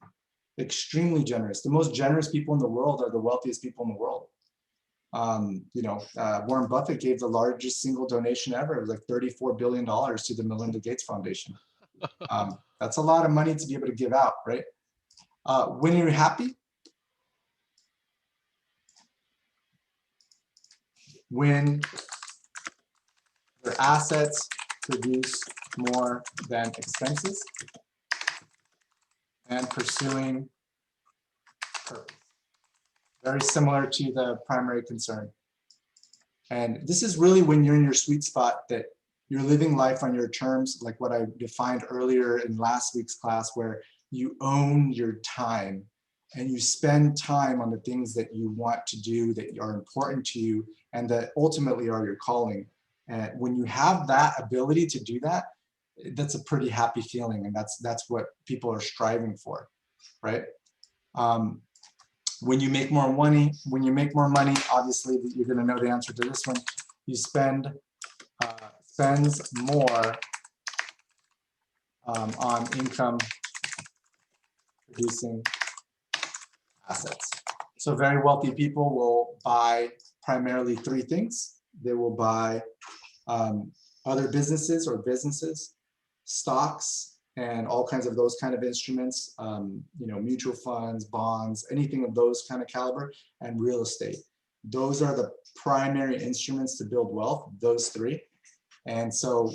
Extremely generous. The most generous people in the world are the wealthiest people in the world. Warren Buffett gave the largest single donation ever. It was like $34 billion to the Melinda Gates Foundation. That's a lot of money to be able to give out, right? When you're happy, when your assets produce more than expenses, and pursuing purpose. Very similar to the primary concern. And this is really when you're in your sweet spot, that you're living life on your terms, like what I defined earlier in last week's class, where you own your time and you spend time on the things that you want to do, that are important to you, and that ultimately are your calling. And when you have that ability to do that, that's a pretty happy feeling, and that's what people are striving for, right? When you make more money, obviously you're going to know the answer to this one. You spend spends more on income producing assets. So very wealthy people will buy primarily three things. They will buy other businesses or businesses, stocks, and all kinds of those kind of instruments, you know, mutual funds, bonds, anything of those kind of caliber, and real estate. Those are the primary instruments to build wealth, those three. And so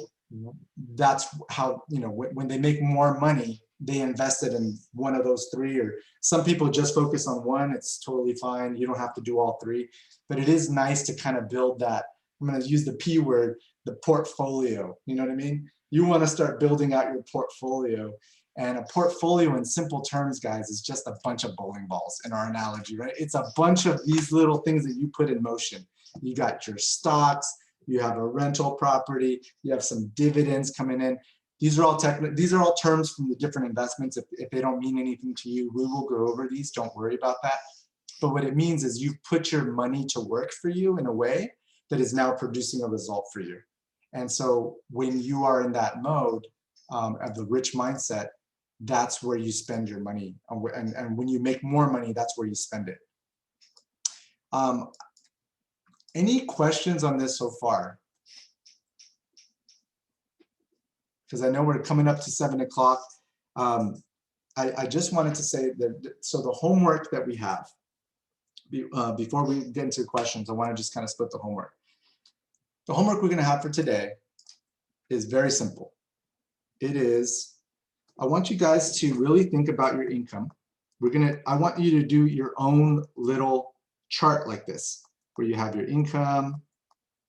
that's how, you know, when they make more money, they invested in one of those three, or some people just focus on one. It's totally fine. You don't have to do all three, but it is nice to kind of build that. I'm going to use the P word, the portfolio. You know what I mean? You want to start building out your portfolio. And a portfolio in simple terms, guys, is just a bunch of bowling balls in our analogy, right? It's a bunch of these little things that you put in motion. You got your stocks, you have a rental property, you have some dividends coming in. These are all terms from the different investments. If they don't mean anything to you, we will go over these. Don't worry about that. But what it means is you put your money to work for you in a way that is now producing a result for you. And so when you are in that mode of the rich mindset, that's where you spend your money. And when you make more money, that's where you spend it. Any questions on this so far? Because I know we're coming up to 7 o'clock. I just wanted to say that, so the homework that we have, before we get into questions, I want to just kind of split the homework. The homework we're going to have for today is very simple. It is, I want you guys to really think about your income. I want you to do your own little chart like this, where you have your income,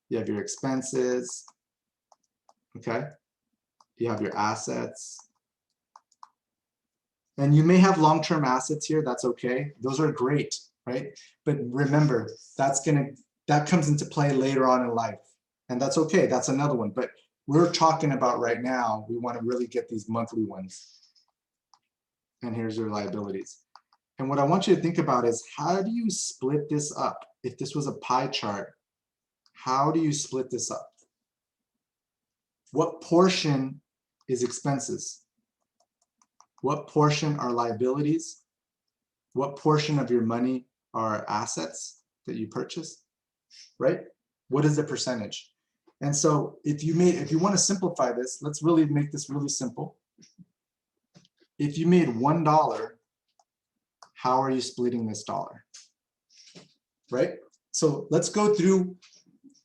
you have your expenses, okay? You have your assets. And you may have long-term assets here, that's okay. Those are great, right? But remember, that comes into play later on in life. And that's okay, that's another one. But we're talking about right now, we want to really get these monthly ones. And here's your liabilities. And what I want you to think about is, how do you split this up? If this was a pie chart, how do you split this up? What portion is expenses? What portion are liabilities? What portion of your money are assets that you purchase, right? What is the percentage? And so if you want to simplify this, let's really make this really simple. If you made $1, how are you splitting this dollar? Right? So let's go through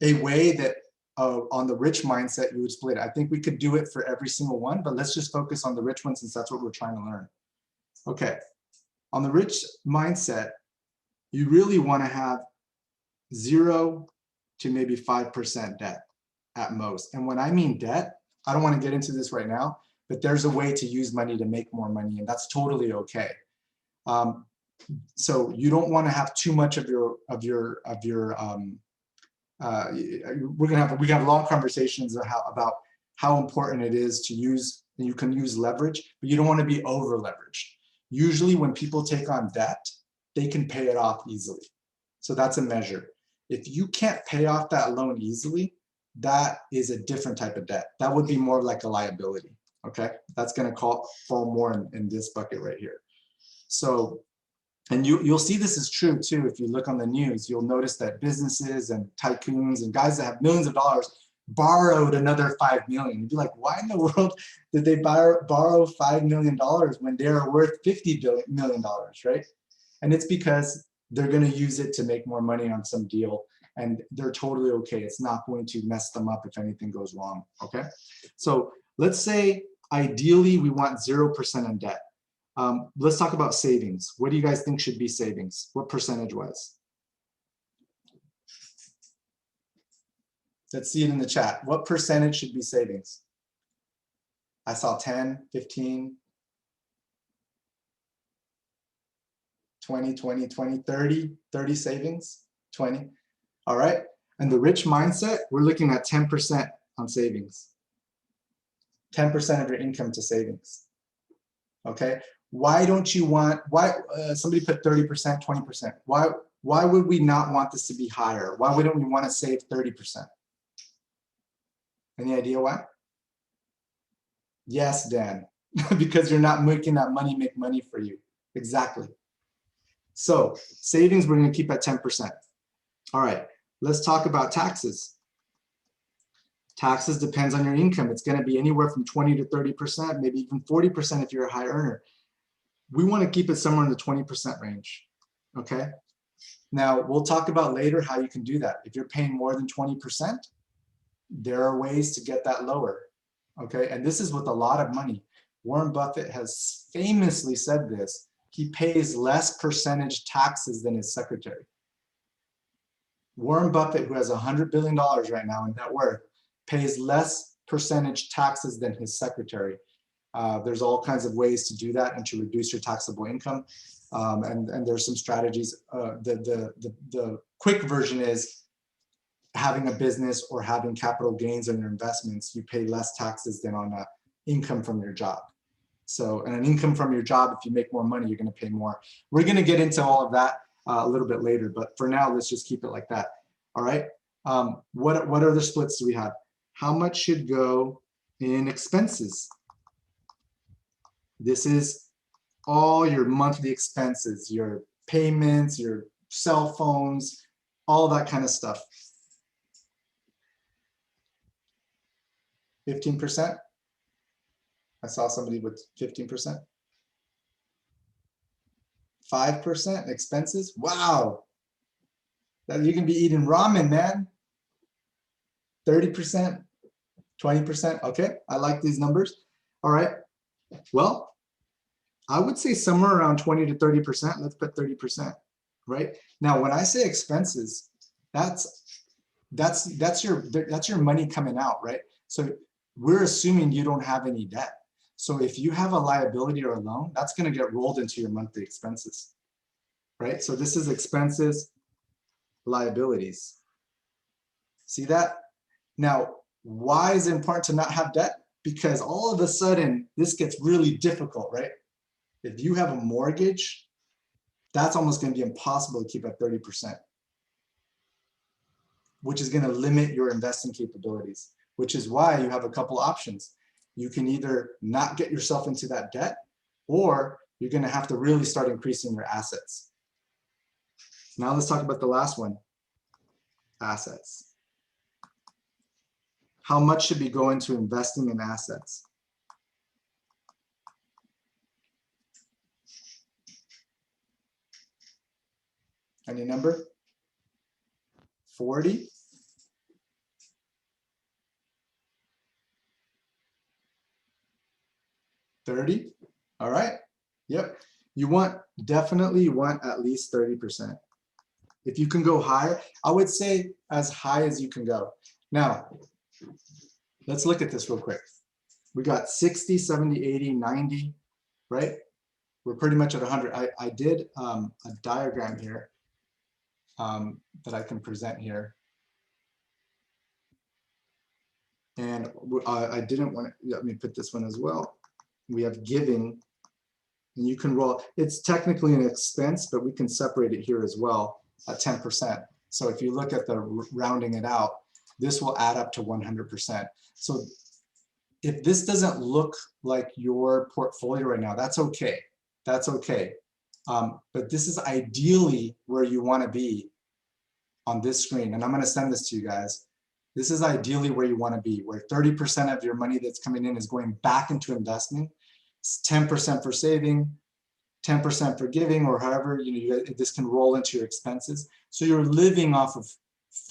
a way that on the rich mindset you would split it. I think we could do it for every single one, but let's just focus on the rich one since that's what we're trying to learn. Okay, on the rich mindset, you really want to have 0 to maybe 5% debt at most. And when I mean debt, I don't want to get into this right now, but there's a way to use money to make more money, and that's totally okay. So you don't want to have too much of your we can have long conversations about how important it is to use, and you can use leverage, but you don't want to be over leveraged. Usually when people take on debt, they can pay it off easily. So that's a measure. If you can't pay off that loan easily, that is a different type of debt. That would be more like a liability, okay? That's gonna fall more in this bucket right here. So, and you'll see this is true too. If you look on the news, you'll notice that businesses and tycoons and guys that have millions of dollars borrowed another $5 million. You'd be like, why in the world did they borrow $5 million when they're worth $50 million, right? And it's because they're gonna use it to make more money on some deal, and they're totally okay. It's not going to mess them up if anything goes wrong, okay? So let's say ideally we want 0% in debt. Let's talk about savings. What do you guys think should be savings? What percentage wise? Let's see it in the chat. What percentage should be savings? I saw 10, 15, 20, 20, 20, 30 savings, 20. All right. And the rich mindset, we're looking at 10% on savings. 10% of your income to savings. Okay. Why don't you want, somebody put 30%, 20%. Why would we not want this to be higher? Why wouldn't we want to save 30%? Any idea why? Yes, Dan, because you're not making that money make money for you. Exactly. So savings, we're going to keep at 10%. All right, let's talk about taxes. Taxes depends on your income. It's going to be anywhere from 20 to 30%, maybe even 40% if you're a high earner. We want to keep it somewhere in the 20% range. Okay. Now we'll talk about later how you can do that. If you're paying more than 20%, there are ways to get that lower. Okay. And this is with a lot of money. Warren Buffett has famously said this. He pays less percentage taxes than his secretary. Warren Buffett, who has $100 billion right now in net worth, pays less percentage taxes than his secretary. There's all kinds of ways to do that and to reduce your taxable income. And there's some strategies. The quick version is having a business or having capital gains on your investments. You pay less taxes than on income from your job. So, and an income from your job, if you make more money, you're going to pay more. We're going to get into all of that a little bit later, but for now, let's just keep it like that. All right. What other splits do we have? How much should go in expenses? This is all your monthly expenses, your payments, your cell phones, all that kind of stuff. 15%. I saw somebody with 15%. 5% expenses. Wow. That you can be eating ramen, man. 30%, 20%. Okay, I like these numbers. All right. Well, I would say somewhere around 20 to 30%. Let's put 30%. Right now, when I say expenses, that's your money coming out, right? So we're assuming you don't have any debt. So if you have a liability or a loan, that's going to get rolled into your monthly expenses, right? So this is expenses, liabilities. See that? Now, why is it important to not have debt? Because all of a sudden, this gets really difficult, right? If you have a mortgage, that's almost going to be impossible to keep at 30%, which is going to limit your investing capabilities, which is why you have a couple options. You can either not get yourself into that debt, or you're going to have to really start increasing your assets. Now let's talk about the last one, assets. How much should be going to investing in assets? Any number? 40? 30? All right. Yep. Definitely you want at least 30%. If you can go higher, I would say as high as you can go. Now, let's look at this real quick. We got 60, 70, 80, 90, right? We're pretty much at 100. I did a diagram here that I can present here. And I didn't want to, let me put this one as well. We have giving, and you can roll. It's technically an expense, but we can separate it here as well at 10%. So if you look at the rounding it out, this will add up to 100%. So if this doesn't look like your portfolio right now, that's okay. That's okay. But this is ideally where you want to be on this screen. And I'm going to send this to you guys. This is ideally where you want to be, where 30% of your money that's coming in is going back into investing, 10% for saving, 10% for giving, or however this can roll into your expenses. So you're living off of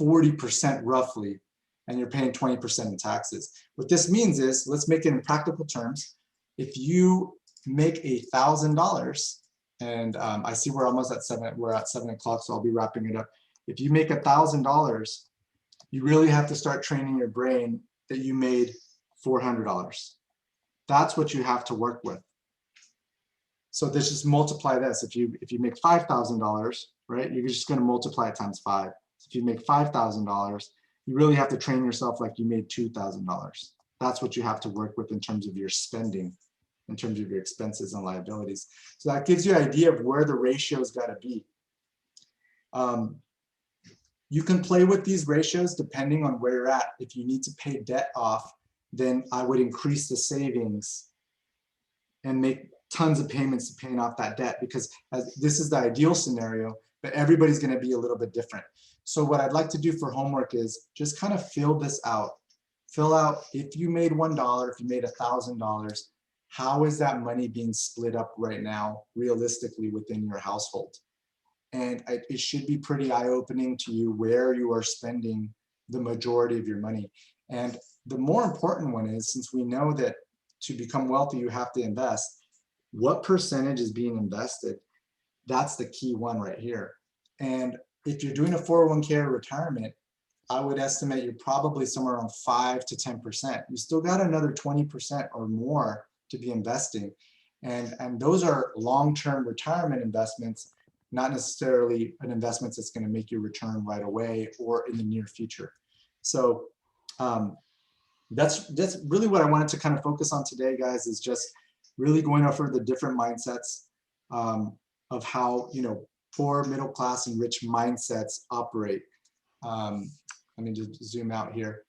40% roughly, and you're paying 20% in taxes. What this means is, let's make it in practical terms. If you make $1,000, and I see we're almost at 7 o'clock, so I'll be wrapping it up. If you make $1,000, you really have to start training your brain that you made $400. That's what you have to work with. So this just multiply this. If you make $5,000, right, you're just going to multiply it times 5. If you make $5,000, you really have to train yourself like you made $2,000. That's what you have to work with in terms of your spending, in terms of your expenses and liabilities. So that gives you an idea of where the ratio's got to be. You can play with these ratios depending on where you're at. If you need to pay debt off, then I would increase the savings and make tons of payments to paying off that debt, because this is the ideal scenario, but everybody's going to be a little bit different. So what I'd like to do for homework is just kind of fill this out. Fill out, if you made $1, if you made $1,000, how is that money being split up right now, realistically within your household? And it should be pretty eye-opening to you where you are spending the majority of your money. And the more important one is, since we know that to become wealthy, you have to invest, what percentage is being invested? That's the key one right here. And if you're doing a 401k or retirement, I would estimate you're probably somewhere around 5 to 10%. You still got another 20% or more to be investing. And those are long-term retirement investments, not necessarily an investment that's going to make you return right away or in the near future. So that's really what I wanted to kind of focus on today, guys, is just really going over the different mindsets of how, you know, poor, middle class, and rich mindsets operate. Let me just zoom out here.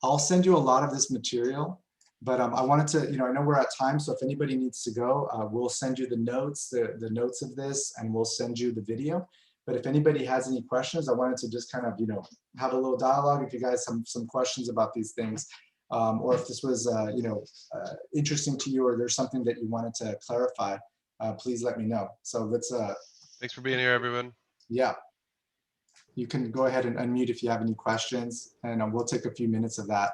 I'll send you a lot of this material, but I wanted to, you know, I know we're at time, so if anybody needs to go, we'll send you the notes, the notes of this, and we'll send you the video. But if anybody has any questions, I wanted to just kind of, you know, have a little dialogue. If you guys have some questions about these things, or if this was, you know, interesting to you, or there's something that you wanted to clarify, please let me know. So let's. Thanks for being here, everyone. Yeah. You can go ahead and unmute if you have any questions, and we'll take a few minutes of that.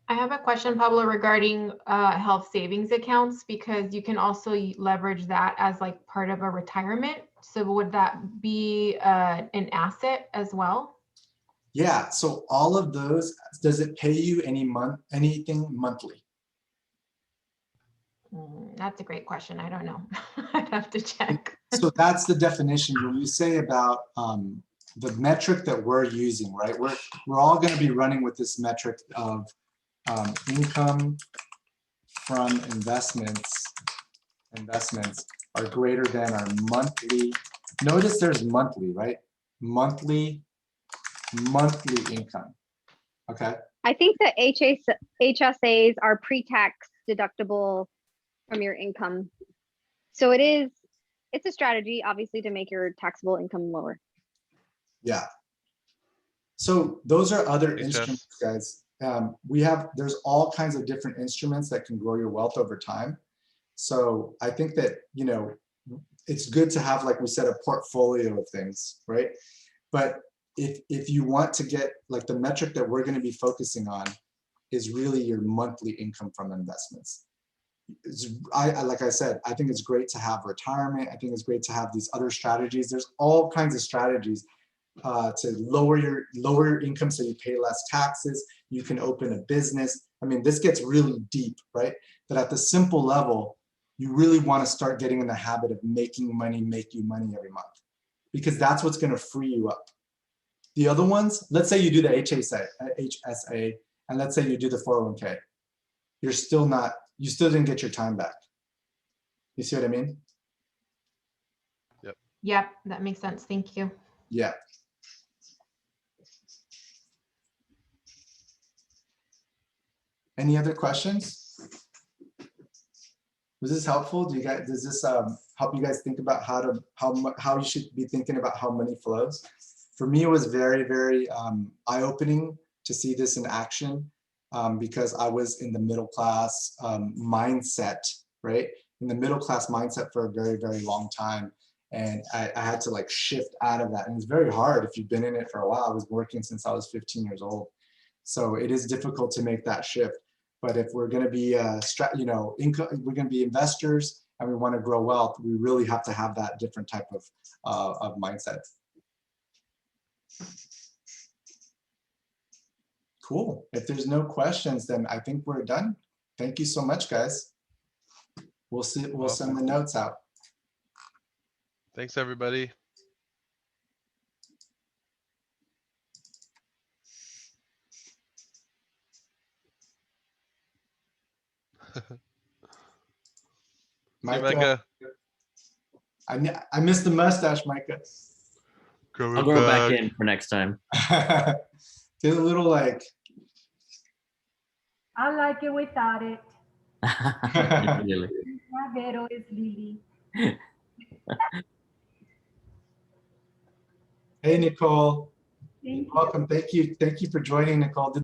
I have a question, Pablo, regarding health savings accounts, because you can also leverage that as like part of a retirement. So would that be an asset as well? Yeah, so all of those, does it pay you anything monthly? That's a great question. I don't know. I'd have to check. So that's the definition. When you say about the metric that we're using, right? We're all going to be running with this metric of income from investments are greater than our monthly. Notice there's monthly, right? Monthly income. Okay. I think the HSAs are pre-tax deductible from your income. So it's a strategy, obviously, to make your taxable income lower. Yeah. So those are other Thanks, instruments, guys. There's all kinds of different instruments that can grow your wealth over time. So I think that, you know, it's good to have, like we said, a portfolio of things, right? But if you want to get, like, the metric that we're going to be focusing on is really your monthly income from investments. Like I said, I think it's great to have retirement. I think it's great to have these other strategies. There's all kinds of strategies to lower your income so you pay less taxes. You can open a business. I mean, this gets really deep, right? But at the simple level, you really want to start getting in the habit of making money make you money every month, because that's what's going to free you up. The other ones, let's say you do the HSA, and let's say you do the 401k. You still didn't get your time back. You see what I mean? Yep, that makes sense. Thank you. Yeah. Any other questions? Was this helpful? Does this help you guys think about how you should be thinking about how money flows? For me, it was very, very eye-opening to see this in action, because I was in the middle class mindset, right? In the middle class mindset for a very, very long time. And I had to, like, shift out of that. And it's very hard if you've been in it for a while. I was working since I was 15 years old. So it is difficult to make that shift. But if we're going to be, we're going to be investors and we want to grow wealth, we really have to have that different type of mindset. Cool. If there's no questions, then I think we're done. Thank you so much, guys. We'll send the notes out. Thanks, everybody. See you, Micah. Micah. I missed the mustache, Micah. Coming I'll grow it back back. in for next time. Get a little like. I like it without it. Really. Vero is Lily. Hey, Nicole. Thank you. Welcome. Thank you. Thank you for joining, Nicole.